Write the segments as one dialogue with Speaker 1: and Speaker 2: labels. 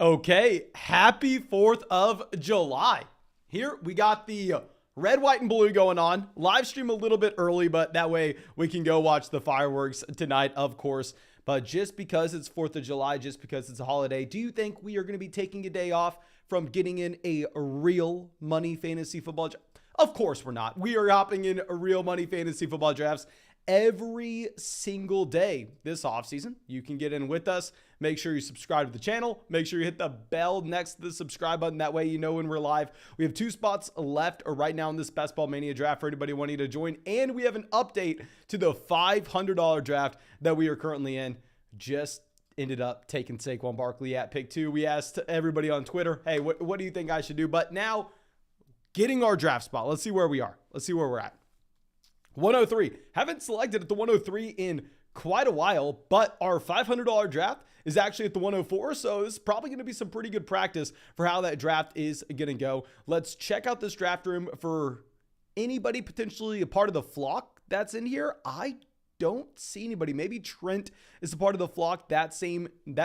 Speaker 1: Okay, happy 4th of July. Here we got the red, white, and blue going on. Live stream a little bit early, but that way we can go watch the fireworks tonight, of course. But just because it's 4th of July, just because it's a holiday, do you think we are going to be taking a day off from getting in a real money fantasy football draft? Of course we're not. We are hopping in a real money fantasy football drafts every single day this offseason. You can get in with us. Make sure you subscribe to the channel. Make sure you hit the bell next to the subscribe button. That way you know when we're live. We have 2 spots left right now in this Best Ball Mania draft for anybody wanting to join. And we have an update to the $500 draft that we are currently in. Just ended up taking Saquon Barkley at pick 2. We asked everybody on Twitter, hey, what do you think I should do? But now getting our draft spot. Let's see where we are. Let's see where we're at. 103. Haven't selected at the 103 in quite a while, but our $500 draft is actually at the 104. So this is probably going to be some pretty good practice for how that draft is going to go. Let's check out this draft room for anybody potentially a part of the flock that's in here. I don't see anybody. Maybe Trent is a part of the flock. That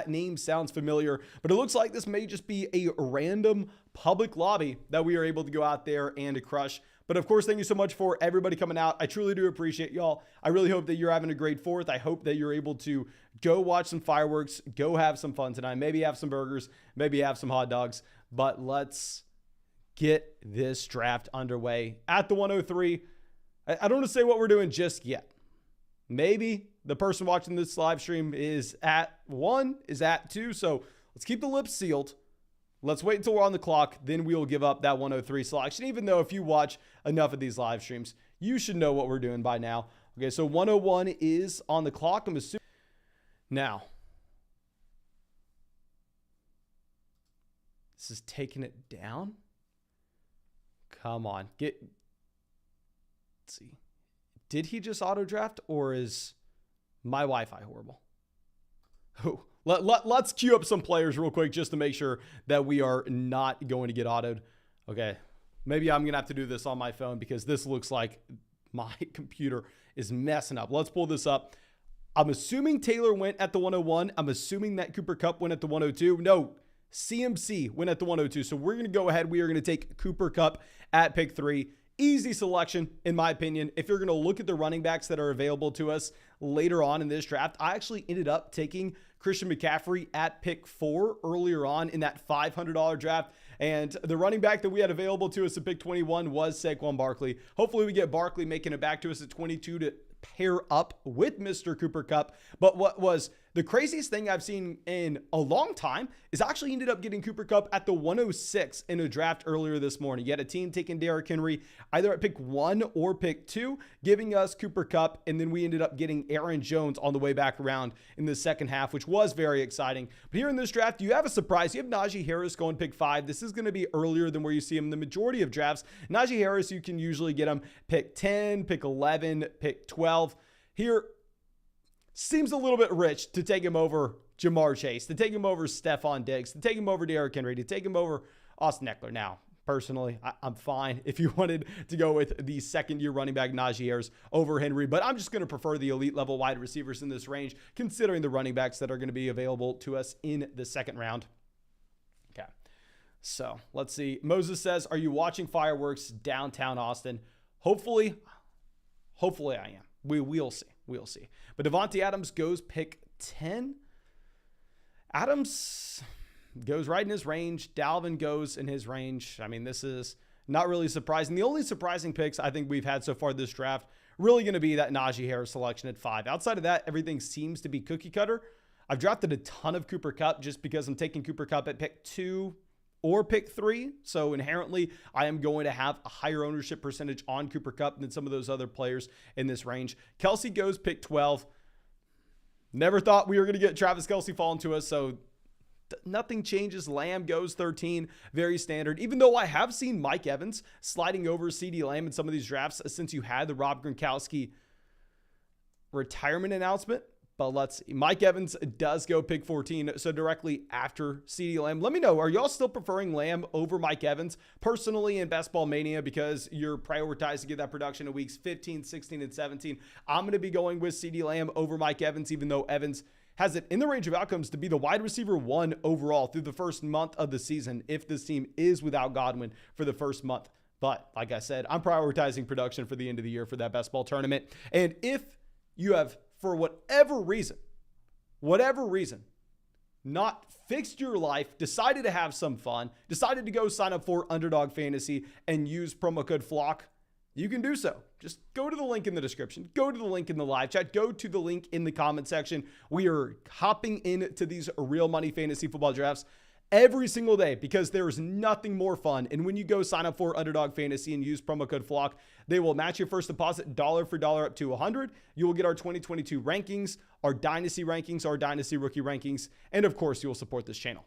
Speaker 1: name sounds familiar, but it looks like this may just be a random public lobby that we are able to go out there and crush. But of course, thank you so much for everybody coming out. I truly do appreciate y'all. I really hope that you're having a great 4th. I hope that you're able to go watch some fireworks, go have some fun tonight, maybe have some burgers, maybe have some hot dogs. But let's get this draft underway at the 103. I don't want to say what we're doing just yet. Maybe the person watching this live stream is at 1, is at 2. So let's keep the lips sealed. Let's wait until we're on the clock. Then we'll give up that 103 selection. Even though if you watch enough of these live streams, you should know what we're doing by now. Okay, so 101 is on the clock. I'm assuming. Now, this is taking it down. Come on. Let's see. Did he just auto draft or is my Wi-Fi horrible? Oh, let's queue up some players real quick just to make sure that we are not going to get autoed. Okay, maybe I'm going to have to do this on my phone because this looks like my computer is messing up. Let's pull this up. I'm assuming Taylor went at the 101. I'm assuming that Cooper Kupp went at the 102. No, CMC went at the 102. So we're going to go ahead. We are going to take Cooper Kupp at pick 3. Easy selection, in my opinion. If you're going to look at the running backs that are available to us later on in this draft, I actually ended up taking Christian McCaffrey at pick 4 earlier on in that $500 draft. And the running back that we had available to us at pick 21 was Saquon Barkley. Hopefully we get Barkley making it back to us at 22 to pair up with Mr. Cooper Kupp. But what was the craziest thing I've seen in a long time is I actually ended up getting Cooper Kupp at the 106 in a draft earlier this morning. You had a team taking Derrick Henry either at pick 1 or pick 2, giving us Cooper Kupp, and then we ended up getting Aaron Jones on the way back around in the second half, which was very exciting. But here in this draft, you have a surprise. You have Najee Harris going pick 5. This is going to be earlier than where you see him in the majority of drafts. Najee Harris, you can usually get him pick 10, pick 11, pick 12. Here, seems a little bit rich to take him over Jamar Chase, to take him over Stephon Diggs, to take him over Derrick Henry, to take him over Austin Eckler. Now, personally, I'm fine if you wanted to go with the second-year running back Najee Harris over Henry, but I'm just going to prefer the elite level wide receivers in this range, considering the running backs that are going to be available to us in the second round. Okay, so let's see. Moses says, are you watching fireworks downtown Austin? Hopefully I am. We'll see. We'll see. But Devontae Adams goes pick 10. Adams goes right in his range. Dalvin goes in his range. I mean, this is not really surprising. The only surprising picks I think we've had so far this draft really going to be that Najee Harris selection at 5. Outside of that, everything seems to be cookie cutter. I've drafted a ton of Cooper Kupp just because I'm taking Cooper Kupp at pick 2 or pick 3. So inherently, I am going to have a higher ownership percentage on Cooper Kupp than some of those other players in this range. Kelsey goes pick 12. Never thought we were going to get Travis Kelsey falling to us, so nothing changes. Lamb goes 13, very standard. Even though I have seen Mike Evans sliding over CeeDee Lamb in some of these drafts since you had the Rob Gronkowski retirement announcement. But let's see. Mike Evans does go pick 14, so directly after CeeDee Lamb. Let me know, are y'all still preferring Lamb over Mike Evans? Personally, in Best Ball Mania, because you're prioritized to get that production in weeks 15, 16, and 17, I'm going to be going with CeeDee Lamb over Mike Evans, even though Evans has it in the range of outcomes to be the wide receiver 1 overall through the first month of the season if this team is without Godwin for the first month. But like I said, I'm prioritizing production for the end of the year for that best ball tournament. And if you have, for whatever reason, not fixed your life, decided to have some fun, decided to go sign up for Underdog Fantasy and use promo code FLOCK, you can do so. Just go to the link in the description, go to the link in the live chat, go to the link in the comment section. We are hopping into these real money fantasy football drafts every single day because there is nothing more fun. And when you go sign up for Underdog Fantasy and use promo code FLOCK, they will match your first deposit dollar for dollar up to 100. You will get our 2022 rankings, our dynasty rankings, our dynasty rookie rankings, and of course, you will support this channel.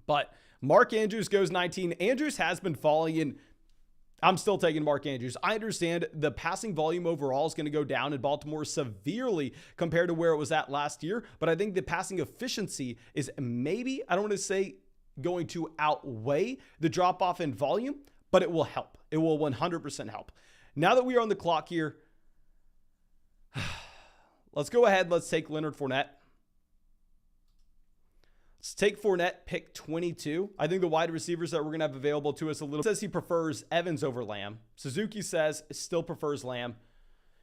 Speaker 1: But Mark Andrews goes 19. Andrews has been falling in. I'm still taking Mark Andrews. I understand the passing volume overall is going to go down in Baltimore severely compared to where it was at last year, but I think the passing efficiency is maybe, I don't want to say going to outweigh the drop off in volume, but it will help. It will 100% help. Now that we are on the clock here, let's go ahead. Let's take Leonard Fournette. Let's take Fournette, pick 22. I think the wide receivers that we're going to have available to us a little says he prefers Evans over Lamb. Suzuki says still prefers Lamb.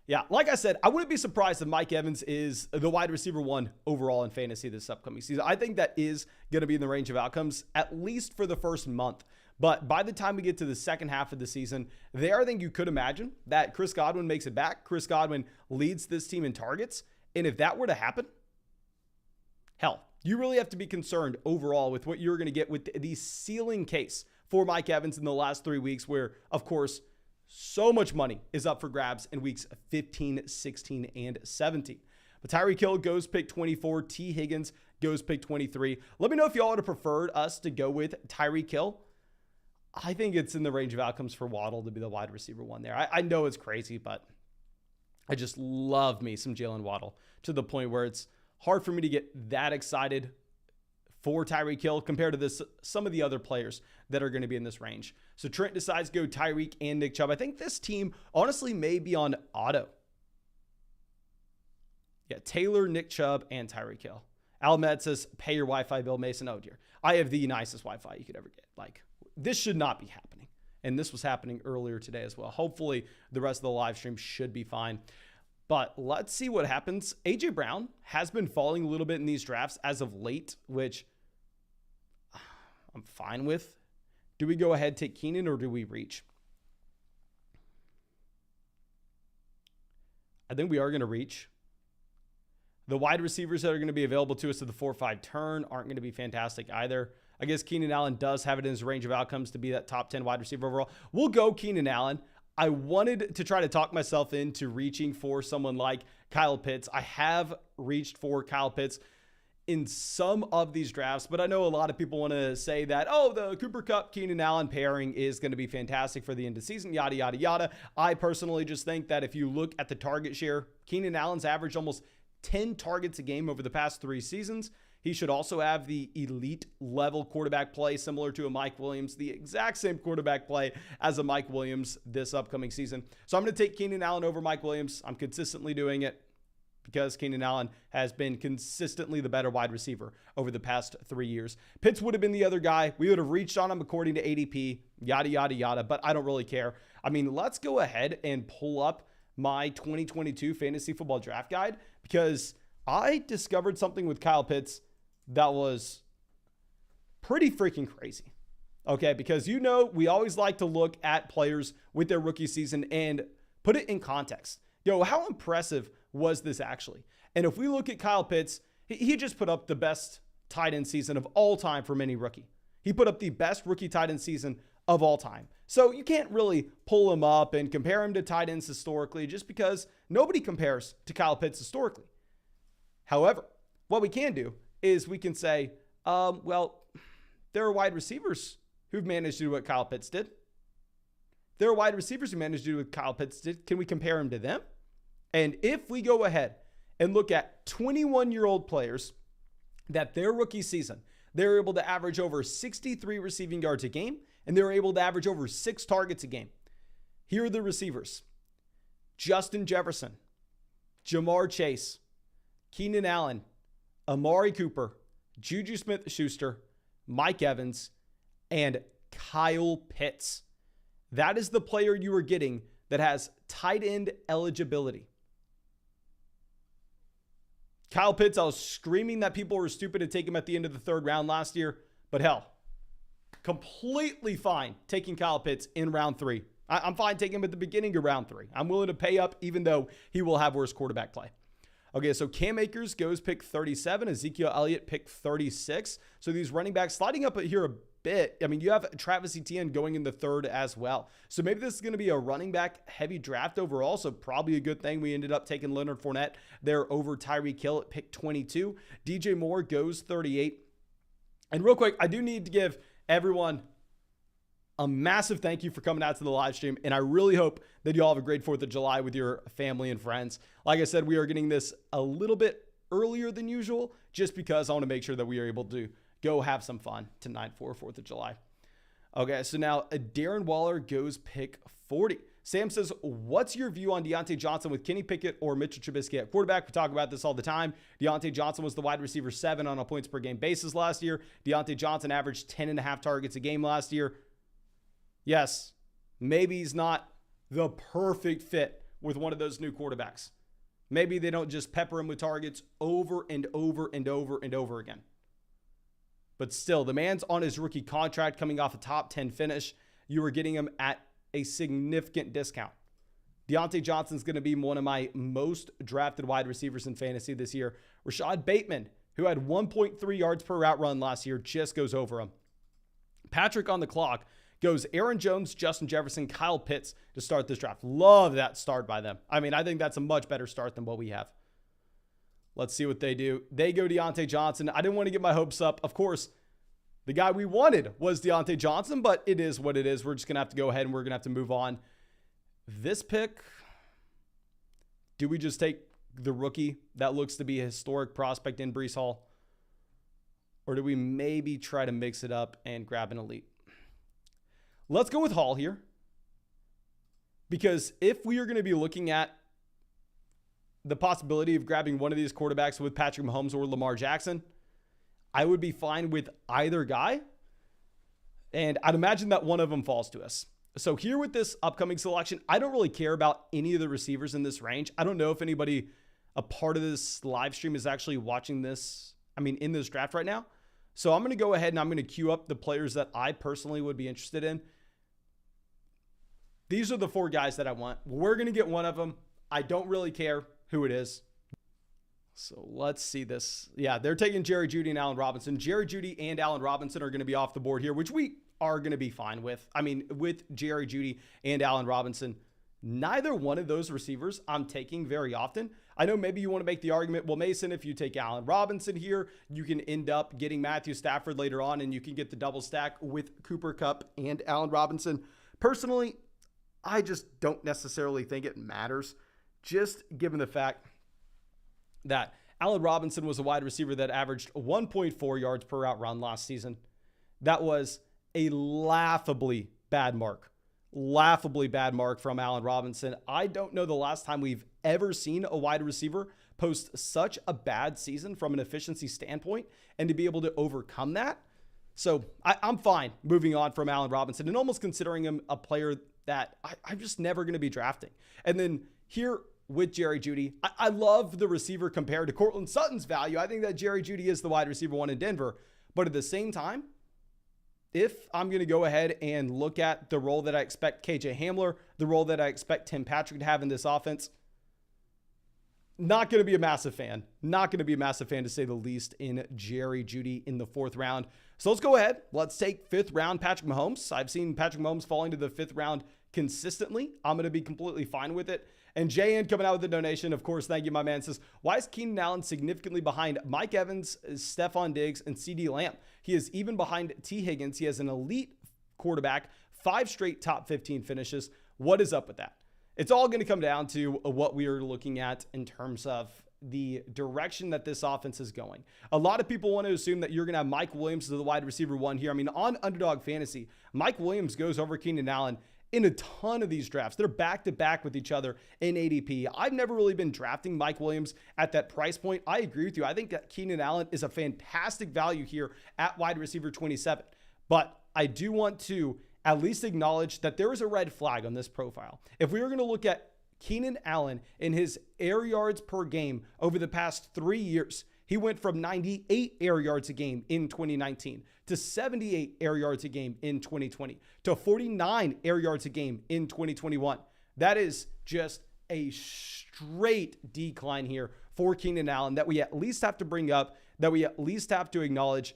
Speaker 1: Yeah, like I said, I wouldn't be surprised if Mike Evans is the wide receiver 1 overall in fantasy this upcoming season. I think that is going to be in the range of outcomes, at least for the first month. But by the time we get to the second half of the season, there I think you could imagine that Chris Godwin makes it back. Chris Godwin leads this team in targets. And if that were to happen, hell, you really have to be concerned overall with what you're going to get with the ceiling case for Mike Evans in the last 3 weeks, where, of course, so much money is up for grabs in weeks 15, 16, and 17. But Tyreek Hill goes pick 24. T. Higgins goes pick 23. Let me know if y'all would have preferred us to go with Tyreek Hill. I think it's in the range of outcomes for Waddle to be the wide receiver 1 there. I know it's crazy, but I just love me some Jalen Waddle to the point where it's hard for me to get that excited for Tyreek Hill compared to some of the other players that are going to be in this range. So Trent decides to go Tyreek and Nick Chubb. I think this team honestly may be on auto. Yeah, Taylor, Nick Chubb, and Tyreek Hill. Almed says, pay your Wi-Fi bill, Mason. Oh dear. I have the nicest Wi-Fi you could ever get. Like, this should not be happening. And this was happening earlier today as well. Hopefully the rest of the live stream should be fine. But let's see what happens. A.J. Brown has been falling a little bit in these drafts as of late, which I'm fine with. Do we go ahead, take Keenan, or do we reach? I think we are going to reach. The wide receivers that are going to be available to us at the 4-5 turn aren't going to be fantastic either. I guess Keenan Allen does have it in his range of outcomes to be that top 10 wide receiver overall. We'll go Keenan Allen. I wanted to try to talk myself into reaching for someone like Kyle Pitts. I have reached for Kyle Pitts in some of these drafts, but I know a lot of people want to say that, oh, the Cooper Kupp, Keenan Allen pairing is going to be fantastic for the end of the season, yada, yada, yada. I personally just think that if you look at the target share, Keenan Allen's averaged almost 10 targets a game over the past 3 seasons. He should also have the elite level quarterback play similar to a Mike Williams, the exact same quarterback play as a Mike Williams this upcoming season. So I'm going to take Keenan Allen over Mike Williams. I'm consistently doing it because Keenan Allen has been consistently the better wide receiver over the past 3 years. Pitts would have been the other guy. We would have reached on him according to ADP, yada, yada, yada, but I don't really care. I mean, let's go ahead and pull up my 2022 fantasy football draft guide because I discovered something with Kyle Pitts that was pretty freaking crazy. Okay, because we always like to look at players with their rookie season and put it in context. How impressive was this actually? And if we look at Kyle Pitts, he just put up the best tight end season of all time for any rookie. He put up the best rookie tight end season of all time. So you can't really pull him up and compare him to tight ends historically just because nobody compares to Kyle Pitts historically. However, what we can do is we can say, well, there are wide receivers who've managed to do what Kyle Pitts did. There are wide receivers who managed to do what Kyle Pitts did. Can we compare him to them? And if we go ahead and look at 21-year-old players that their rookie season, they're able to average over 63 receiving yards a game, and they're able to average over 6 targets a game. Here are the receivers: Justin Jefferson, Jamar Chase, Keenan Allen, Amari Cooper, Juju Smith-Schuster, Mike Evans, and Kyle Pitts. That is the player you are getting that has tight end eligibility. Kyle Pitts, I was screaming that people were stupid to take him at the end of the third round last year, but hell, completely fine taking Kyle Pitts in round 3. I'm fine taking him at the beginning of round 3. I'm willing to pay up even though he will have worse quarterback play. Okay, so Cam Akers goes pick 37. Ezekiel Elliott pick 36. So these running backs sliding up here a bit. I mean, you have Travis Etienne going in the 3rd as well. So maybe this is going to be a running back heavy draft overall. So probably a good thing we ended up taking Leonard Fournette there over Tyreek Hill at pick 22. DJ Moore goes 38. And real quick, I do need to give everyone a massive thank you for coming out to the live stream. And I really hope that you all have a great 4th of July with your family and friends. Like I said, we are getting this a little bit earlier than usual just because I want to make sure that we are able to go have some fun tonight for 4th of July. Okay, so now Darren Waller goes pick 40. Sam says, what's your view on Deontay Johnson with Kenny Pickett or Mitchell Trubisky at quarterback? We talk about this all the time. Deontay Johnson was the wide receiver 7 on a points per game basis last year. Deontay Johnson averaged 10.5 targets a game last year. Yes, maybe he's not the perfect fit with one of those new quarterbacks. Maybe they don't just pepper him with targets over and over and over and over again. But still, the man's on his rookie contract coming off a top 10 finish. You are getting him at a significant discount. Deontay Johnson's going to be one of my most drafted wide receivers in fantasy this year. Rashad Bateman, who had 1.3 yards per route run last year, just goes over him. Patrick on the clock goes Aaron Jones, Justin Jefferson, Kyle Pitts to start this draft. Love that start by them. I mean, I think that's a much better start than what we have. Let's see what they do. They go Deontay Johnson. I didn't want to get my hopes up. Of course, the guy we wanted was Deontay Johnson, but it is what it is. We're just going to have to go ahead and we're going to have to move on. This pick, do we just take the rookie that looks to be a historic prospect in Breece Hall? Or do we maybe try to mix it up and grab an elite? Let's go with Hall here. Because if we are going to be looking at the possibility of grabbing one of these quarterbacks with Patrick Mahomes or Lamar Jackson, I would be fine with either guy. And I'd imagine that one of them falls to us. So here with this upcoming selection, I don't really care about any of the receivers in this range. I don't know if anybody a part of this live stream is actually watching this, in this draft right now. So I'm going to go ahead and I'm going to queue up the players that I personally would be interested in. These are the 4 guys that I want. We're going to get one of them. I don't really care who it is. So let's see this. Yeah, they're taking Jerry Jeudy and Allen Robinson. Jerry Jeudy and Allen Robinson are going to be off the board here, which we are going to be fine with. With Jerry Jeudy and Allen Robinson, neither one of those receivers I'm taking very often. I know maybe you want to make the argument, well, Mason, if you take Allen Robinson here, you can end up getting Matthew Stafford later on, and you can get the double stack with Cooper Kupp and Allen Robinson. Personally, I just don't necessarily think it matters, just given the fact that Allen Robinson was a wide receiver that averaged 1.4 yards per route run last season. That was a laughably bad mark. Laughably bad mark from Allen Robinson. I don't know the last time we've ever seen a wide receiver post such a bad season from an efficiency standpoint and to be able to overcome that. So I'm fine moving on from Allen Robinson and almost considering him a player that I'm just never going to be drafting. And then here with Jerry Jeudy, I love the receiver compared to Courtland Sutton's value. I think that Jerry Jeudy is the wide receiver 1 in Denver. But at the same time, if I'm going to go ahead and look at the role that I expect KJ Hamler, the role that I expect Tim Patrick to have in this offense, not going to be a massive fan. Not going to be a massive fan, to say the least, in Jerry Jeudy in the 4th round. So let's go ahead. Let's take 5th round Patrick Mahomes. I've seen Patrick Mahomes falling to the 5th round consistently. I'm going to be completely fine with it. And JN coming out with the donation. Of course, thank you, my man. Says, why is Keenan Allen significantly behind Mike Evans, Stephon Diggs, and CeeDee Lamb? He is even behind T. Higgins. He has an elite quarterback, 5 straight top 15 finishes. What is up with that? It's all going to come down to what we are looking at in terms of the direction that this offense is going. A lot of people want to assume that you're going to have Mike Williams as the wide receiver 1 here. On Underdog Fantasy, Mike Williams goes over Keenan Allen in a ton of these drafts. They're back to back with each other in ADP. I've never really been drafting Mike Williams at that price point. I agree with you. I think that Keenan Allen is a fantastic value here at wide receiver 27. But I do want to at least acknowledge that there is a red flag on this profile. If we were going to look at Keenan Allen in his air yards per game over the past 3 years, he went from 98 air yards a game in 2019 to 78 air yards a game in 2020 to 49 air yards a game in 2021. That is just a straight decline here for Keenan Allen that we at least have to bring up, that we at least have to acknowledge.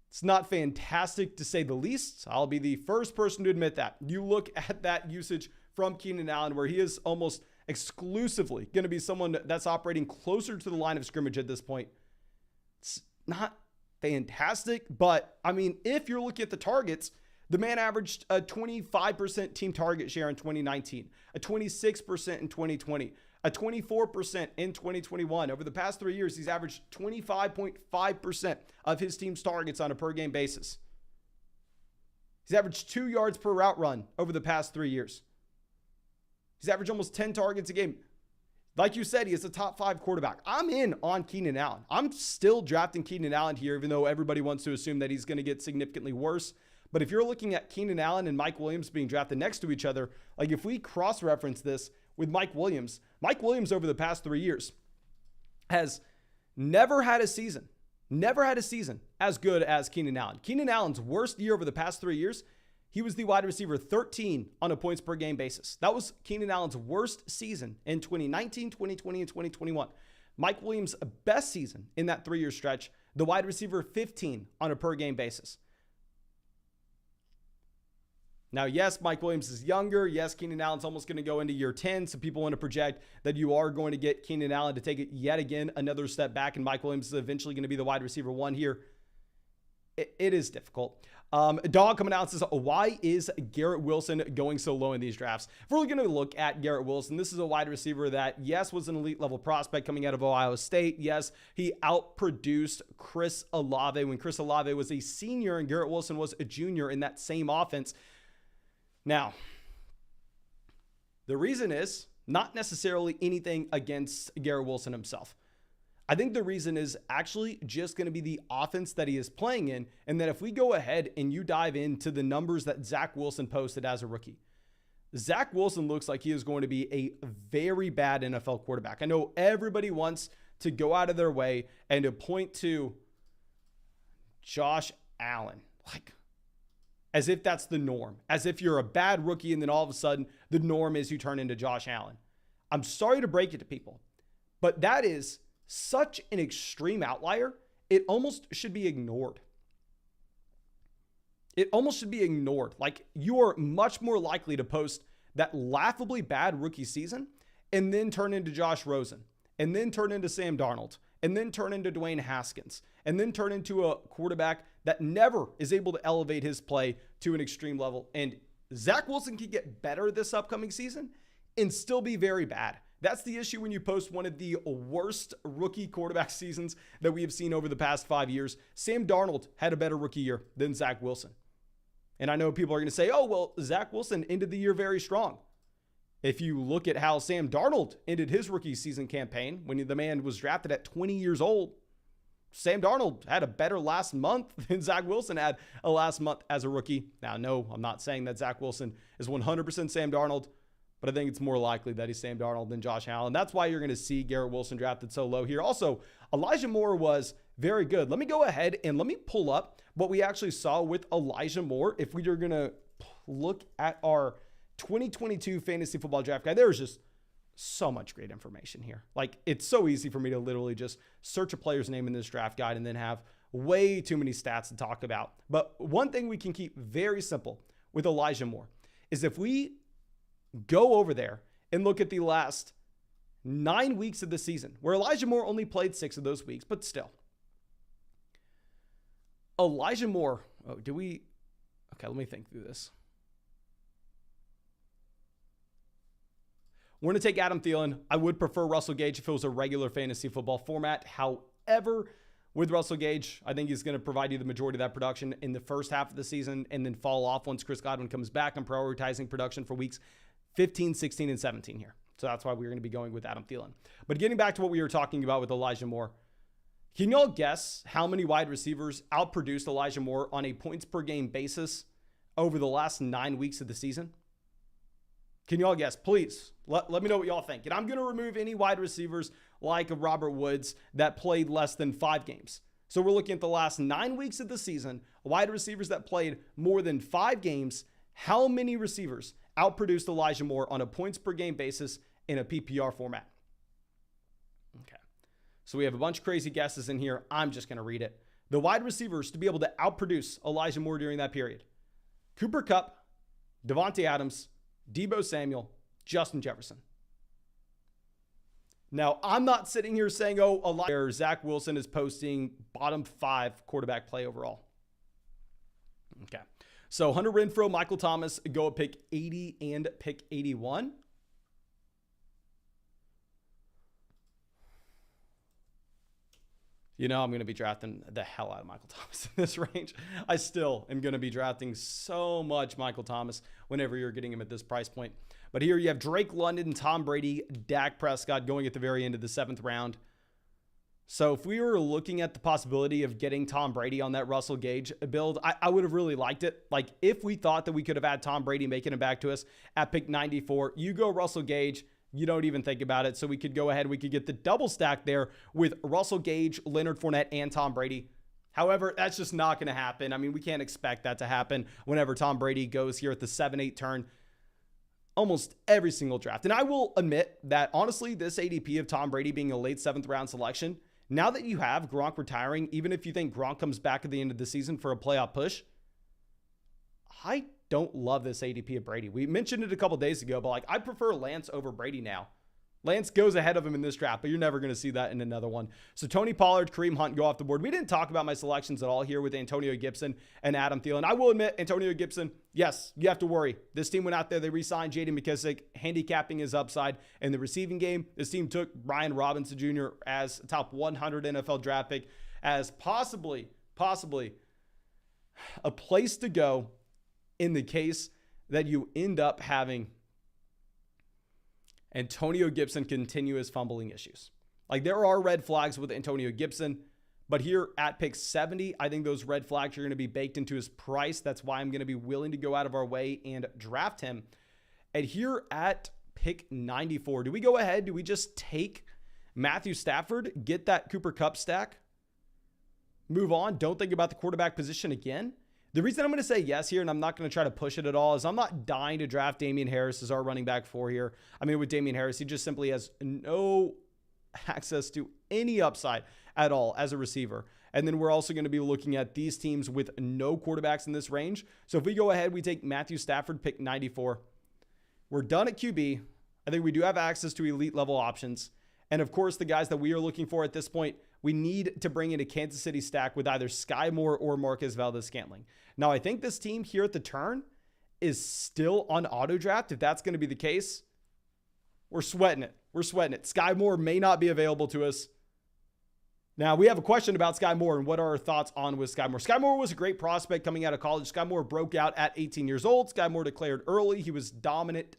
Speaker 1: It's not fantastic to say the least. I'll be the first person to admit that. You look at that usage from Keenan Allen where he is almost exclusively going to be someone that's operating closer to the line of scrimmage at this point. It's not fantastic, but I mean, if you're looking at the targets, the man averaged a 25% team target share in 2019, a 26% in 2020, a 24% in 2021. Over the past 3 years, he's averaged 25.5% of his team's targets on a per game basis. He's averaged 2 yards per route run over the past 3 years. He's averaged almost 10 targets a game. Like you said, he is a top 5 quarterback. I'm in on Keenan Allen. I'm still drafting Keenan Allen here, even though everybody wants to assume that he's going to get significantly worse. But if you're looking at Keenan Allen and Mike Williams being drafted next to each other, like if we cross-reference this with Mike Williams over the past 3 years has never had a season as good as Keenan Allen. Keenan Allen's worst year over the past 3 years, he was the wide receiver 13 on a points per game basis. That was Keenan Allen's worst season in 2019, 2020, and 2021. Mike Williams' best season in that 3-year stretch, the wide receiver 15 on a per game basis. Now, yes, Mike Williams is younger. Yes, Keenan Allen's almost going to go into year 10. So people want to project that you are going to get Keenan Allen to take it yet again another step back, and Mike Williams is eventually going to be the wide receiver 1 here. It is difficult. Dog coming out and says, why is Garrett Wilson going so low in these drafts? If we're going to look at Garrett Wilson, this is a wide receiver that, yes, was an elite level prospect coming out of Ohio State. Yes, he outproduced Chris Olave when Chris Olave was a senior and Garrett Wilson was a junior in that same offense. Now, the reason is not necessarily anything against Garrett Wilson himself. I think the reason is actually just going to be the offense that he is playing in, and that if we go ahead and you dive into the numbers that Zach Wilson posted as a rookie, Zach Wilson looks like he is going to be a very bad NFL quarterback. I know everybody wants to go out of their way and to point to Josh Allen, like as if that's the norm, as if you're a bad rookie and then all of a sudden the norm is you turn into Josh Allen. I'm sorry to break it to people, but that is such an extreme outlier, it almost should be ignored. It almost should be ignored. Like, you are much more likely to post that laughably bad rookie season and then turn into Josh Rosen, and then turn into Sam Darnold, and then turn into Dwayne Haskins, and then turn into a quarterback that never is able to elevate his play to an extreme level. And Zach Wilson can get better this upcoming season and still be very bad. That's the issue when you post one of the worst rookie quarterback seasons that we have seen over the past 5 years. Sam Darnold had a better rookie year than Zach Wilson. And I know people are going to say, oh, well, Zach Wilson ended the year very strong. If you look at how Sam Darnold ended his rookie season campaign when the man was drafted at 20 years old, Sam Darnold had a better last month than Zach Wilson had a last month as a rookie. Now, no, I'm not saying that Zach Wilson is 100% Sam Darnold, but I think it's more likely that he's Sam Darnold than Josh Allen. That's why you're going to see Garrett Wilson drafted so low here. Also, Elijah Moore was very good. Let me go ahead and let me pull up what we actually saw with Elijah Moore. If we are going to look at our 2022 fantasy football draft guide, there's just so much great information here. Like, it's so easy for me to literally just search a player's name in this draft guide and then have way too many stats to talk about. But one thing we can keep very simple with Elijah Moore is if we go over there and look at the last 9 weeks of the season, where Elijah Moore only played 6 of those weeks, but still. Elijah Moore, okay, let me think through this. We're going to take Adam Thielen. I would prefer Russell Gage if it was a regular fantasy football format. However, with Russell Gage. I think he's going to provide you the majority of that production in the first half of the season and then fall off once Chris Godwin comes back. I'm prioritizing production for weeks 15, 16, and 17 here. So that's why we're going to be going with Adam Thielen. But getting back to what we were talking about with Elijah Moore, can y'all guess how many wide receivers outproduced Elijah Moore on a points per game basis over the last 9 weeks of the season? Can y'all guess? Please let me know what y'all think. And I'm going to remove any wide receivers like Robert Woods that played less than 5 games. So we're looking at the last 9 weeks of the season, wide receivers that played more than 5 games. How many receivers outproduced Elijah Moore on a points per game basis in a PPR format? Okay. So we have a bunch of crazy guesses in here. I'm just going to read it. The wide receivers to be able to outproduce Elijah Moore during that period: Cooper Kupp, Devontae Adams, Deebo Samuel, Justin Jefferson. Now, I'm not sitting here saying, Zach Wilson is posting bottom 5 quarterback play overall. Okay. So Hunter Renfrow, Michael Thomas go at pick 80 and pick 81. You know, I'm going to be drafting the hell out of Michael Thomas in this range. I still am going to be drafting so much Michael Thomas whenever you're getting him at this price point. But here you have Drake London, Tom Brady, Dak Prescott going at the very end of the 7th round. So if we were looking at the possibility of getting Tom Brady on that Russell Gage build, I would have really liked it. Like, if we thought that we could have had Tom Brady making it back to us at pick 94, you go Russell Gage, you don't even think about it. So we could go ahead, we could get the double stack there with Russell Gage, Leonard Fournette, and Tom Brady. However, that's just not going to happen. I mean, we can't expect that to happen whenever Tom Brady goes here at the 7-8 turn almost every single draft. And I will admit that, honestly, this ADP of Tom Brady being a late 7th round selection, now that you have Gronk retiring, even if you think Gronk comes back at the end of the season for a playoff push, I don't love this ADP of Brady. We mentioned it a couple days ago, but like, I prefer Lance over Brady now. Lance goes ahead of him in this draft, but you're never going to see that in another one. So Tony Pollard, Kareem Hunt go off the board. We didn't talk about my selections at all here with Antonio Gibson and Adam Thielen. I will admit, Antonio Gibson, yes, you have to worry. This team went out there, they re-signed J.D. McKissick, handicapping his upside in the receiving game. This team took Brian Robinson Jr. as a top 100 NFL draft pick, as possibly a place to go in the case that you end up having Antonio Gibson continue his fumbling issues. Like, there are red flags with Antonio Gibson, but here at pick 70, I think those red flags are going to be baked into his price. That's why I'm going to be willing to go out of our way and draft him. And here at pick 94, do we go ahead? Do we just take Matthew Stafford, get that Cooper Kupp stack, move on, don't think about the quarterback position again? The reason I'm going to say yes here, and I'm not going to try to push it at all, is I'm not dying to draft Damian Harris as our running back 4 here. I mean, with Damian Harris, he just simply has no access to any upside at all as a receiver. And then we're also going to be looking at these teams with no quarterbacks in this range. So if we go ahead, we take Matthew Stafford, pick 94. We're done at QB. I think we do have access to elite level options. And of course, the guys that we are looking for at this point, we need to bring in a Kansas City stack with either Sky Moore or Marquez Valdez-Scantling. Now, I think this team here at the turn is still on auto draft. If that's going to be the case, we're sweating it. We're sweating it. Sky Moore may not be available to us. Now, we have a question about Sky Moore and what are our thoughts on with Sky Moore. Sky Moore was a great prospect coming out of college. Sky Moore broke out at 18 years old. Sky Moore declared early. He was dominant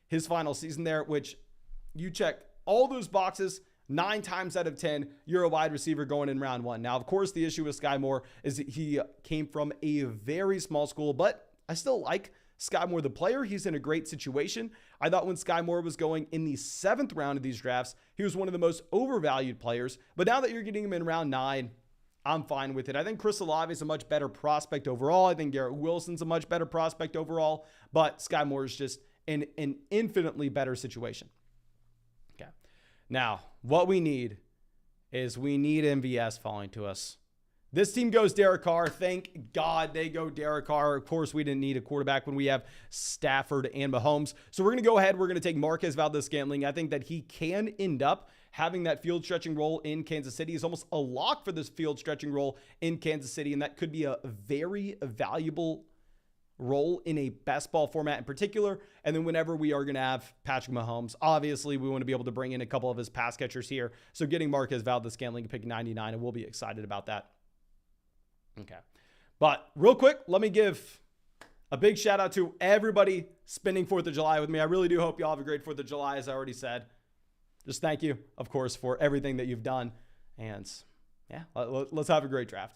Speaker 1: his final season there, which you check all those boxes. 9 times out of 10, you're a wide receiver going in round 1. Now, of course, the issue with Sky Moore is that he came from a very small school, but I still like Sky Moore, the player. He's in a great situation. I thought when Sky Moore was going in the 7th round of these drafts, he was one of the most overvalued players. But now that you're getting him in round 9, I'm fine with it. I think Chris Olave is a much better prospect overall. I think Garrett Wilson's a much better prospect overall, but Sky Moore is just in an infinitely better situation. Now, what we need is we need MVS falling to us. This team goes Derek Carr. Thank God they go Derek Carr. Of course, we didn't need a quarterback when we have Stafford and Mahomes. So we're going to go ahead. We're going to take Marquez Valdez-Scantling. I think that he can end up having that field stretching role in Kansas City. He's almost a lock for this field stretching role in Kansas City, and that could be a very valuable role in a best ball format in particular. And then whenever we are going to have Patrick Mahomes, obviously we want to be able to bring in a couple of his pass catchers here. So getting Marquez Valdez-Scantling pick 99, and we'll be excited about that. Okay. But real quick, let me give a big shout out to everybody spending 4th of July with me. I really do hope you all have a great 4th of July, as I already said. Just thank you, of course, for everything that you've done. And yeah, let's have a great draft.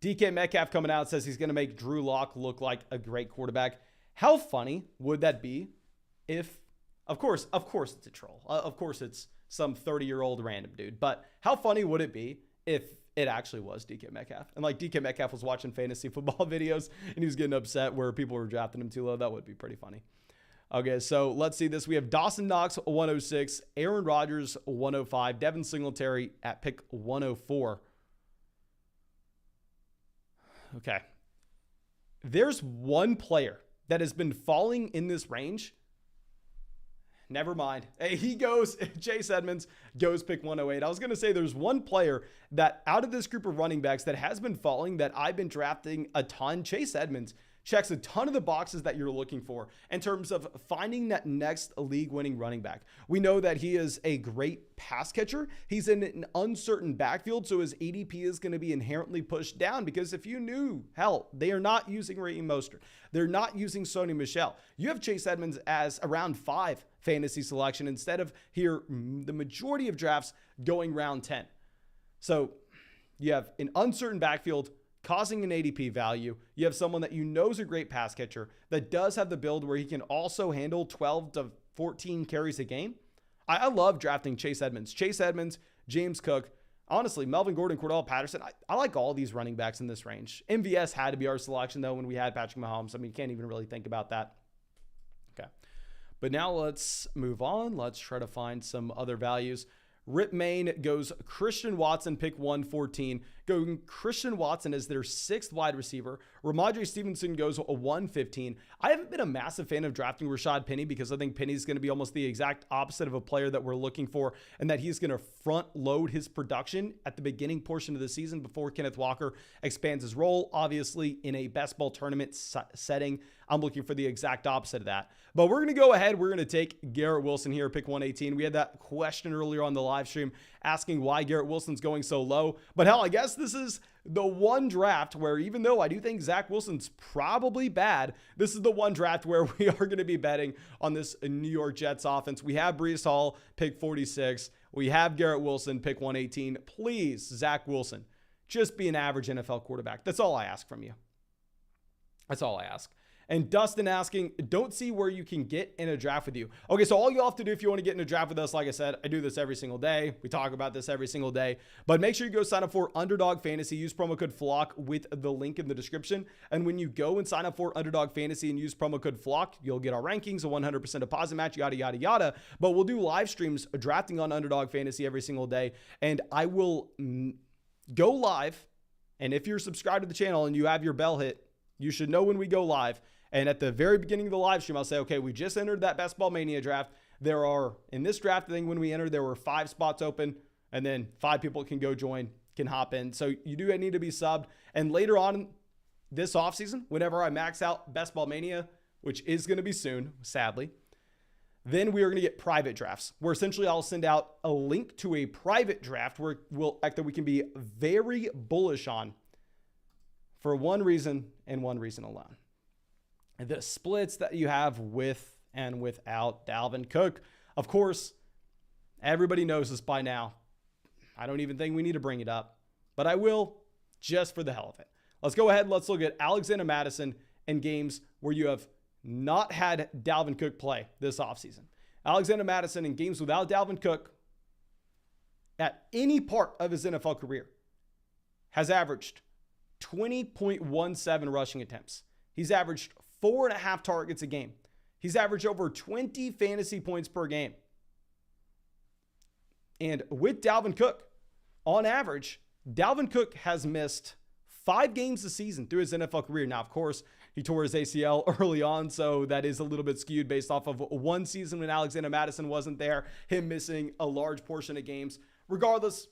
Speaker 1: DK Metcalf coming out says he's going to make Drew Lock look like a great quarterback. How funny would that be if, of course it's a troll. Of course it's some 30-year-old random dude. But how funny would it be if it actually was DK Metcalf? And like DK Metcalf was watching fantasy football videos and he was getting upset where people were drafting him too low. That would be pretty funny. Okay, so let's see this. We have Dawson Knox 106, Aaron Rodgers 105, Devin Singletary at pick 104. Okay. There's one player that has been falling in this range. Never mind. Hey, he goes, Chase Edmonds goes pick 108. I was going to say there's one player that out of this group of running backs that has been falling that I've been drafting a ton. Chase Edmonds checks a ton of the boxes that you're looking for in terms of finding that next league-winning running back. We know that he is a great pass catcher. He's in an uncertain backfield, so his ADP is going to be inherently pushed down because if you knew, hell, they are not using Raheem Mostert. They're not using Sony Michel. You have Chase Edmonds as around 5 fantasy selection instead of here the majority of drafts going round 10. So you have an uncertain backfield causing an ADP value. You have someone that you know is a great pass catcher that does have the build where he can also handle 12 to 14 carries a game. I love drafting Chase Edmonds. Chase Edmonds, James Cook, honestly, Melvin Gordon, Cordell Patterson. I like all these running backs in this range. MVS had to be our selection, though, when we had Patrick Mahomes. I mean, you can't even really think about that. Okay. But now let's move on. Let's try to find some other values. Rip Main goes Christian Watson, pick 114. Going Christian Watson as their 6th wide receiver. Ramondre Stevenson goes a 115. I haven't been a massive fan of drafting Rashad Penny because I think Penny's going to be almost the exact opposite of a player that we're looking for, and that he's going to front load his production at the beginning portion of the season before Kenneth Walker expands his role. Obviously, in a best ball tournament setting, I'm looking for the exact opposite of that. But we're going to go ahead. We're going to take Garrett Wilson here, pick 118. We had that question earlier on the live stream asking why Garrett Wilson's going so low. But hell, I guess this is the one draft where, even though I do think Zach Wilson's probably bad, this is the one draft where we are going to be betting on this New York Jets offense. We have Breece Hall, pick 46. We have Garrett Wilson, pick 118. Please, Zach Wilson, just be an average NFL quarterback. That's all I ask from you. That's all I ask. And Dustin asking, don't see where you can get in a draft with you. Okay, so all you have to do if you want to get in a draft with us, like I said, I do this every single day. We talk about this every single day. But make sure you go sign up for Underdog Fantasy. Use promo code FLOCK with the link in the description. And when you go and sign up for Underdog Fantasy and use promo code FLOCK, you'll get our rankings, a 100% deposit match, yada, yada, yada. But we'll do live streams drafting on Underdog Fantasy every single day. And I will go live. And if you're subscribed to the channel and you have your bell hit, you should know when we go live. And at the very beginning of the live stream, I'll say, okay, we just entered that Best Ball Mania draft. There are, in this draft thing, when we entered, there were 5 spots open, and then 5 people can go join, can hop in. So you do need to be subbed. And later on this offseason, whenever I max out Best Ball Mania, which is going to be soon, sadly, then we are going to get private drafts, where essentially I'll send out a link to a private draft where that we can be very bullish on for one reason and one reason alone. The splits that you have with and without Dalvin Cook. Of course, everybody knows this by now. I don't even think we need to bring it up, but I will just for the hell of it. Let's go ahead. Let's look at Alexander Mattison in games where you have not had Dalvin Cook play this offseason. Alexander Mattison in games without Dalvin Cook at any part of his NFL career has averaged 20.17 rushing attempts. He's averaged 4.5 targets a game. He's averaged over 20 fantasy points per game. And with Dalvin Cook, on average, Dalvin Cook has missed 5 games this season through his NFL career. Now, of course, he tore his ACL early on, so that is a little bit skewed based off of one season when Alexander Mattison wasn't there, him missing a large portion of games. Regardless,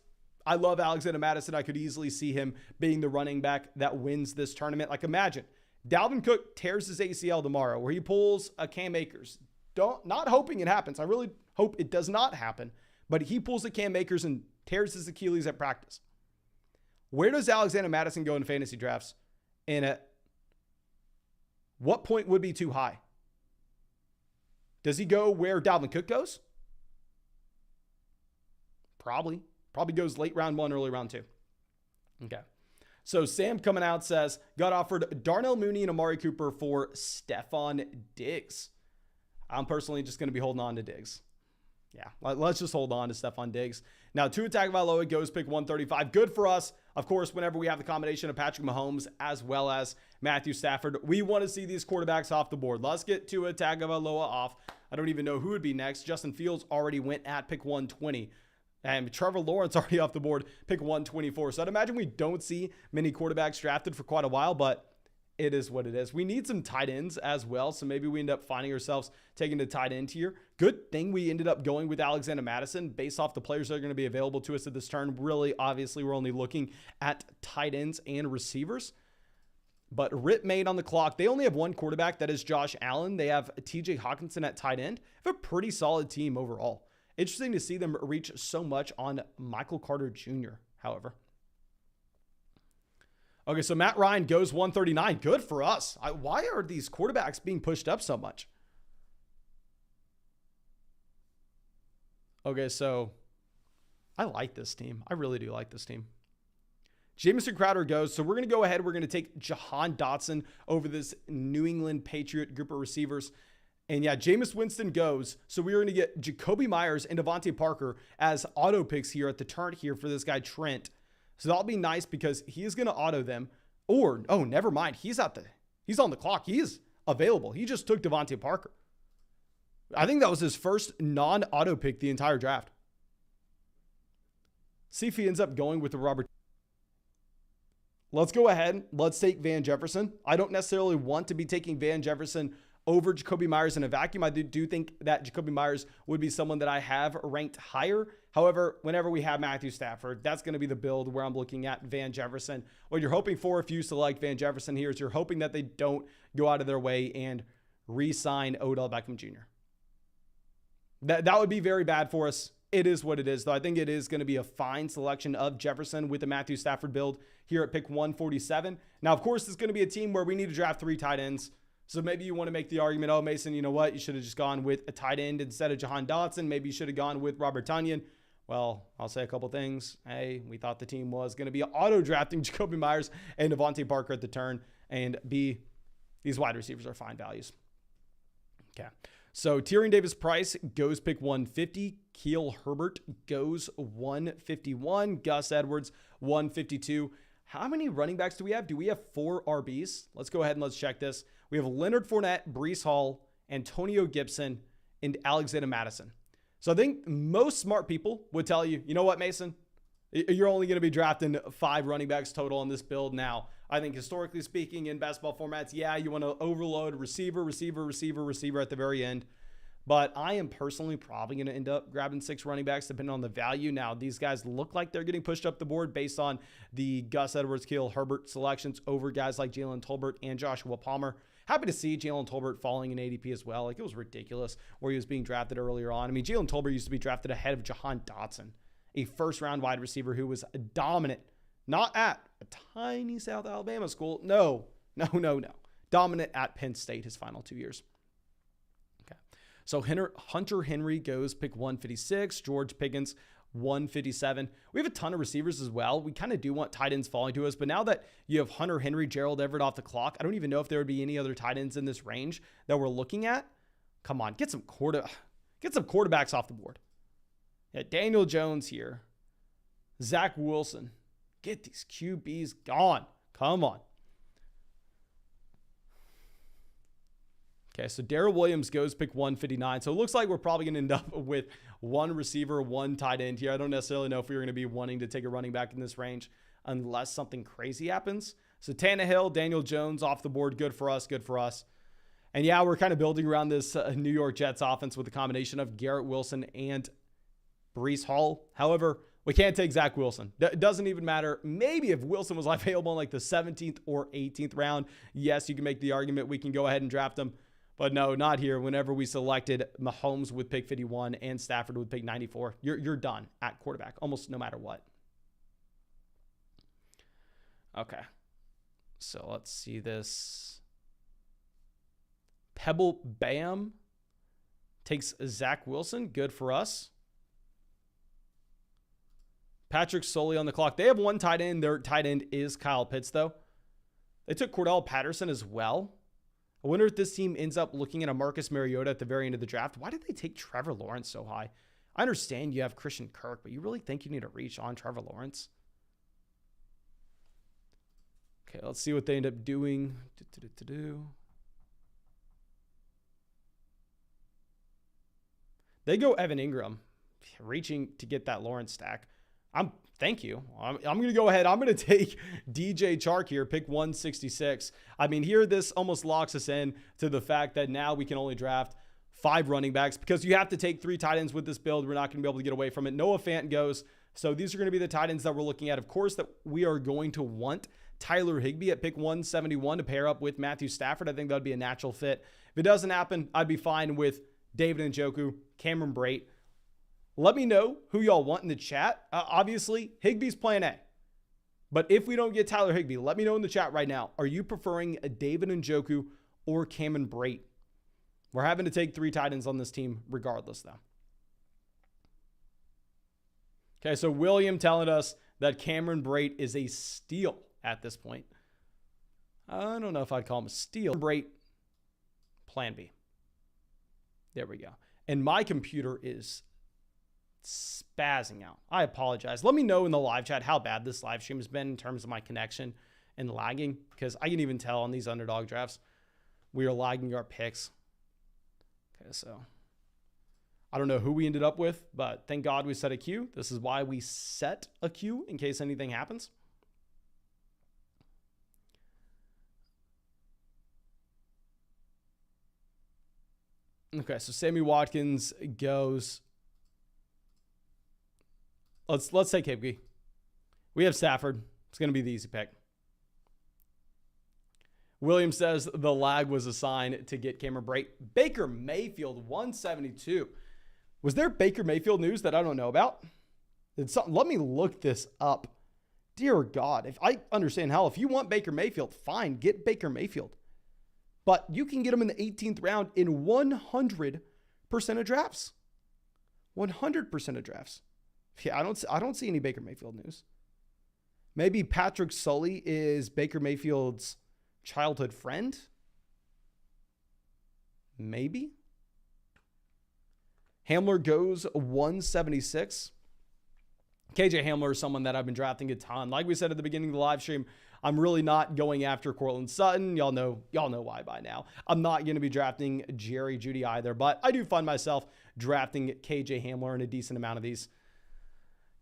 Speaker 1: I love Alexander Mattison. I could easily see him being the running back that wins this tournament. Like, imagine Dalvin Cook tears his ACL tomorrow, where he pulls a Cam Akers. Not hoping it happens. I really hope it does not happen. But he pulls a Cam Akers and tears his Achilles at practice. Where does Alexander Mattison go in fantasy drafts? And at what point would be too high? Does he go where Dalvin Cook goes? Probably. Probably goes late round 1, early round 2. Okay. So Sam coming out says, got offered Darnell Mooney and Amari Cooper for Stephon Diggs. I'm personally just going to be holding on to Diggs. Yeah, let's just hold on to Stephon Diggs. Now, Tua Tagovailoa goes pick 135. Good for us. Of course, whenever we have the combination of Patrick Mahomes as well as Matthew Stafford, we want to see these quarterbacks off the board. Let's get Tua Tagovailoa off. I don't even know who would be next. Justin Fields already went at pick 120. And Trevor Lawrence already off the board, pick 124. So I'd imagine we don't see many quarterbacks drafted for quite a while, but it is what it is. We need some tight ends as well, so maybe we end up finding ourselves taking the tight end here. Good thing we ended up going with Alexander Mattison based off the players that are going to be available to us at this turn. Really, obviously, we're only looking at tight ends and receivers. But Rip made on the clock. They only have one quarterback, that is Josh Allen. They have TJ Hawkinson at tight end. They have a pretty solid team overall. Interesting to see them reach so much on Michael Carter Jr., however. Okay, so Matt Ryan goes 139. Good for us. Why are these quarterbacks being pushed up so much? Okay, so I like this team. I really do like this team. Jamison Crowder goes. So we're going to go ahead. We're going to take Jahan Dotson over this New England Patriot group of receivers. And yeah, Jameis Winston goes. So we're going to get Jacoby Myers and Devontae Parker as auto picks here at the turn here for this guy, Trent. So that'll be nice because he is going to auto them. Or, oh, never mind. He's on the clock. He is available. He just took Devontae Parker. I think that was his first non-auto pick the entire draft. See if he ends up going with the Robert. Let's go ahead. Let's take Van Jefferson. I don't necessarily want to be taking Van Jefferson over Jacoby Myers in a vacuum. I do think that Jacoby Myers would be someone that I have ranked higher. However, whenever we have Matthew Stafford, that's going to be the build where I'm looking at Van Jefferson. What you're hoping for if you select Van Jefferson here is you're hoping that they don't go out of their way and re-sign Odell Beckham Jr. That would be very bad for us. It is what it is, though. I think it is going to be a fine selection of Jefferson with the Matthew Stafford build here at pick 147. Now, of course, it's going to be a team where we need to draft 3 tight ends. So maybe you want to make the argument, oh, Mason, you know what? You should have just gone with a tight end instead of Jahan Dotson. Maybe you should have gone with Robert Tonyan. Well, I'll say a couple things. A, we thought the team was going to be auto-drafting Jacoby Myers and Devontae Parker at the turn. And B, these wide receivers are fine values. Okay. So Tyrion Davis-Price goes pick 150. Keel Herbert goes 151. Gus Edwards, 152. How many running backs do we have? Do we have 4 RBs? Let's go ahead and let's check this. We have Leonard Fournette, Breece Hall, Antonio Gibson, and Alexander Mattison. So I think most smart people would tell you, you know what, Mason? You're only going to be drafting 5 running backs total on this build. Now, I think historically speaking in basketball formats, yeah, you want to overload receiver at the very end. But I am personally probably going to end up grabbing 6 running backs depending on the value. Now, these guys look like they're getting pushed up the board based on the Gus Edwards, Keel Herbert selections over guys like Jalen Tolbert and Joshua Palmer. Happy to see Jalen Tolbert falling in ADP as well. Like, it was ridiculous where he was being drafted earlier on. I mean, Jalen Tolbert used to be drafted ahead of Jahan Dotson, a first-round wide receiver who was dominant, not at a tiny South Alabama school. No. Dominant at Penn State his final 2 years. Okay. So Hunter Henry goes pick 156. George Pickens, 157. We have a ton of receivers as well. We kind of do want tight ends falling to us, but now that you have Hunter Henry, Gerald Everett off the clock, I don't even know if there would be any other tight ends in this range that we're looking at. Come on, get some quarterbacks off the board. Yeah, Daniel Jones here. Zach Wilson. Get these QBs gone. Come on. Okay, so Darrell Williams goes pick 159. So it looks like we're probably going to end up with 1 receiver, 1 tight end here. I don't necessarily know if we're going to be wanting to take a running back in this range unless something crazy happens. So Tannehill, Daniel Jones off the board. Good for us. And yeah, we're kind of building around this New York Jets offense with a combination of Garrett Wilson and Breece Hall. However, We can't take Zach Wilson. It doesn't even matter. Maybe if Wilson was available in like the 17th or 18th round, yes, you can make the argument we can go ahead and draft him. But no, not here. Whenever we selected Mahomes with pick 51 and Stafford with pick 94, you're done at quarterback, almost no matter what. Okay. So let's see this. Pebble Bam takes Zach Wilson. Good for us. Patrick Soley on the clock. They have one tight end. Their tight end is Kyle Pitts, though. They took Cordell Patterson as well. I wonder if this team ends up looking at a Marcus Mariota at the very end of the draft. Why did they take Trevor Lawrence so high? I understand you have Christian Kirk, but you really think you need to reach on Trevor Lawrence? Okay, let's see what they end up doing. They go Evan Ingram, reaching to get that Lawrence stack. Thank you. I'm going to go ahead. I'm going to take DJ Chark here, pick 166. I mean, here this almost locks us in to the fact that now we can only draft 5 running backs because you have to take 3 tight ends with this build. We're not going to be able to get away from it. Noah Fant goes. So these are going to be the tight ends that we're looking at. Of course, that we are going to want Tyler Higbee at pick 171 to pair up with Matthew Stafford. I think that would be a natural fit. If it doesn't happen, I'd be fine with David Njoku, Cameron Brate. Let me know who y'all want in the chat. Obviously, Higbee's plan A. But if we don't get Tyler Higbee, let me know in the chat right now. Are you preferring a David Njoku or Cameron Brate? We're having to take 3 tight ends on this team regardless, though. Okay, so William telling us that Cameron Brate is a steal at this point. I don't know if I'd call him a steal. Brate, plan B. There we go. And my computer is spazzing out. I apologize. Let me know in the live chat how bad this live stream has been in terms of my connection and lagging, because I can even tell on these underdog drafts we are lagging our picks. Okay, so I don't know who we ended up with, but thank God we set a queue. This is why we set a queue in case anything happens. Okay, so Sammy Watkins goes. Let's take Higbee. We have Stafford. It's going to be the easy pick. William says the lag was a sign to get Cameron Brate. Baker Mayfield, 172. Was there Baker Mayfield news that I don't know about? Let me look this up. Dear God, if I understand how, if you want Baker Mayfield, fine, get Baker Mayfield. But you can get him in the 18th round in 100% of drafts. 100% of drafts. Yeah, I don't see any Baker Mayfield news. Maybe Patrick Sully is Baker Mayfield's childhood friend. Maybe. Hamler goes 176. KJ Hamler is someone that I've been drafting a ton. Like we said at the beginning of the live stream, I'm really not going after Cortland Sutton. Y'all know why by now. I'm not going to be drafting Jerry Jeudy either, but I do find myself drafting KJ Hamler in a decent amount of these.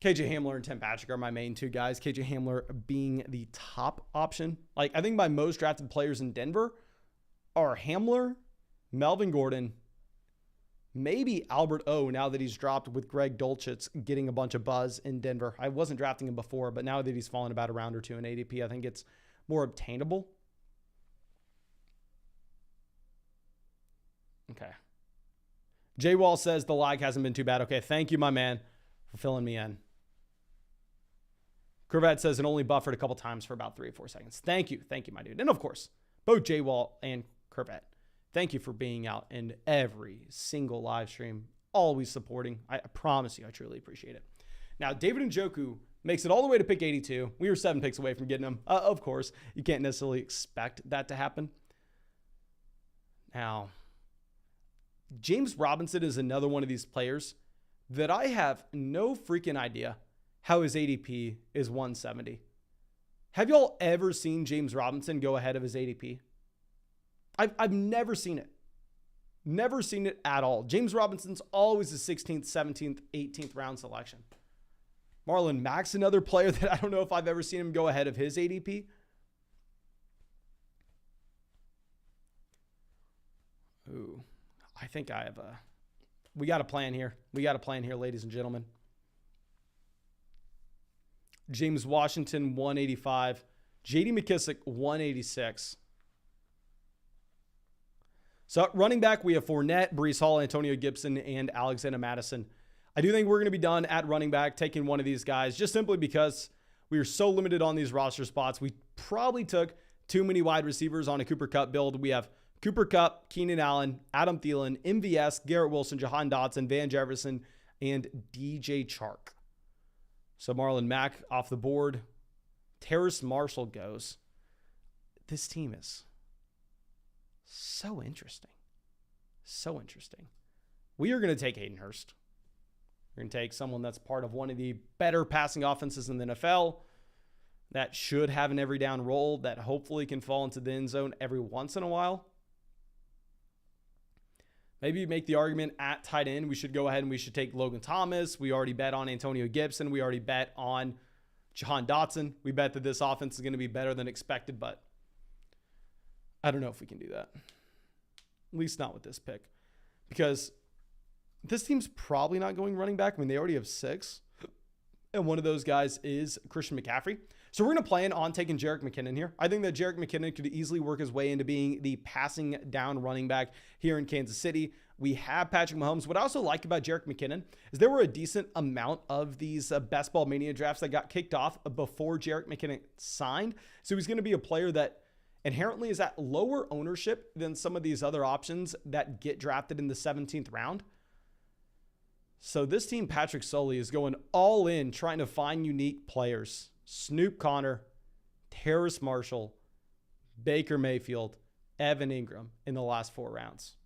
Speaker 1: KJ Hamler and Tim Patrick are my main 2 guys. KJ Hamler being the top option. Like, I think my most drafted players in Denver are Hamler, Melvin Gordon, maybe Albert O now that he's dropped with Greg Dulcich getting a bunch of buzz in Denver. I wasn't drafting him before, but now that he's fallen about a round or 2 in ADP, I think it's more obtainable. Okay. Jay Wall says the lag hasn't been too bad. Okay, thank you, my man, for filling me in. Corvette says it only buffered a couple times for about 3 or 4 seconds. Thank you, my dude. And of course, both Jay Wall and Corvette, thank you for being out in every single live stream, always supporting. I promise you, I truly appreciate it. Now, David Njoku makes it all the way to pick 82. We were 7 picks away from getting him. Of course, you can't necessarily expect that to happen. Now, James Robinson is another one of these players that I have no freaking idea how his ADP is 170. Have y'all ever seen James Robinson go ahead of his ADP? I've never seen it. Never seen it at all. James Robinson's always a 16th, 17th, 18th round selection. Marlon Mack's another player that I don't know if I've ever seen him go ahead of his ADP. Ooh, I think we got a plan here. We got a plan here, ladies and gentlemen. James Washington, 185. J.D. McKissick, 186. So running back, we have Fournette, Breece Hall, Antonio Gibson, and Alexander Mattison. I do think we're going to be done at running back, taking one of these guys, just simply because we are so limited on these roster spots. We probably took too many wide receivers on a Cooper Kupp build. We have Cooper Kupp, Keenan Allen, Adam Thielen, MVS, Garrett Wilson, Jahan Dotson, Van Jefferson, and DJ Chark. So Marlon Mack off the board. Terrace Marshall goes. This team is so interesting. So interesting. We are going to take Hayden Hurst. We're going to take someone that's part of one of the better passing offenses in the NFL that should have an every down role that hopefully can fall into the end zone every once in a while. Maybe make the argument at tight end. We should go ahead and we should take Logan Thomas. We already bet on Antonio Gibson. We already bet on Jahan Dotson. We bet that this offense is going to be better than expected, but I don't know if we can do that. At least not with this pick. Because this team's probably not going running back. I mean, they already have 6. And one of those guys is Christian McCaffrey. So we're going to plan on taking Jerick McKinnon here. I think that Jerick McKinnon could easily work his way into being the passing down running back here in Kansas City. We have Patrick Mahomes. What I also like about Jerick McKinnon is there were a decent amount of these Best Ball Mania drafts that got kicked off before Jerick McKinnon signed. So he's going to be a player that inherently is at lower ownership than some of these other options that get drafted in the 17th round. So this team, Patrick Sully, is going all in trying to find unique players. Snoop Connor, Terrace Marshall, Baker Mayfield, Evan Ingram in the last 4 rounds.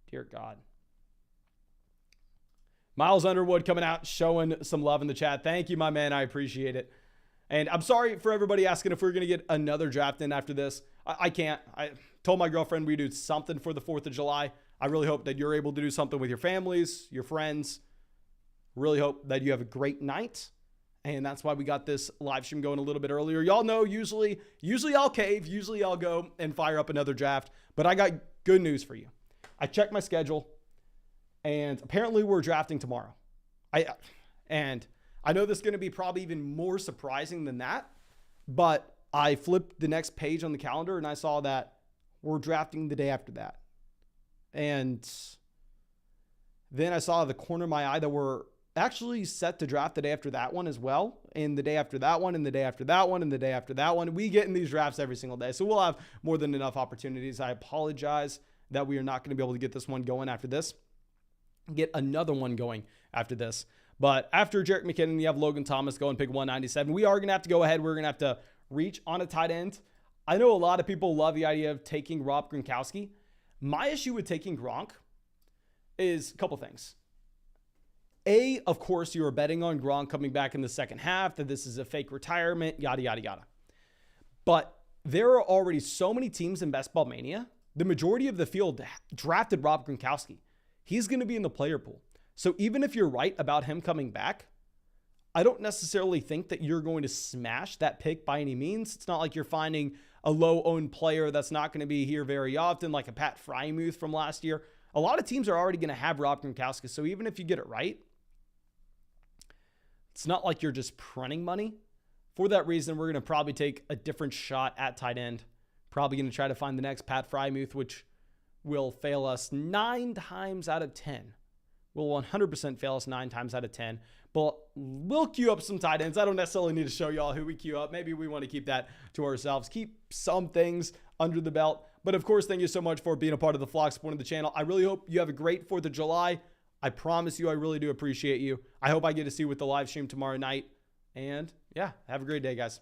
Speaker 1: Dear God. Miles Underwood coming out, showing some love in the chat. Thank you, my man. I appreciate it. And I'm sorry for everybody asking if we're going to get another draft in after this. I can't. I told my girlfriend we'd do something for the 4th of July. I really hope that you're able to do something with your families, your friends. Really hope that you have a great night. And that's why we got this live stream going a little bit earlier. Y'all know usually I'll cave. Usually I'll go and fire up another draft. But I got good news for you. I checked my schedule. And apparently we're drafting tomorrow. And I know this is going to be probably even more surprising than that. But I flipped the next page on the calendar and I saw that we're drafting the day after that. And then I saw the corner of my eye that we're actually set to draft the day after that one as well. And the day after that one, and the day after that one, and the day after that one. We get in these drafts every single day. So we'll have more than enough opportunities. I apologize that we are not going to be able to get this one going after this. Get another one going after this. But after Jerick McKinnon, you have Logan Thomas going pick 197. We are going to have to go ahead. We're going to have to reach on a tight end. I know a lot of people love the idea of taking Rob Gronkowski. My issue with taking Gronk is a couple things. A, of course, you are betting on Gronk coming back in the second half, that this is a fake retirement, yada, yada, yada. But there are already so many teams in Best Ball Mania. The majority of the field drafted Rob Gronkowski. He's going to be in the player pool. So even if you're right about him coming back, I don't necessarily think that you're going to smash that pick by any means. It's not like you're finding a low-owned player that's not going to be here very often, like a Pat Frymuth from last year. A lot of teams are already going to have Rob Gronkowski. So even if you get it right, it's not like you're just printing money. For that reason, we're going to probably take a different shot at tight end. Probably going to try to find the next Pat Frymuth, which will fail us 9 times out of 10. Will 100% fail us 9 times out of 10. But we'll queue up some tight ends. I don't necessarily need to show y'all who we queue up. Maybe we want to keep that to ourselves. Keep some things under the belt. But of course, thank you so much for being a part of the flock, supporting the channel. I really hope you have a great 4th of July. I promise you, I really do appreciate you. I hope I get to see you with the live stream tomorrow night. And yeah, have a great day, guys.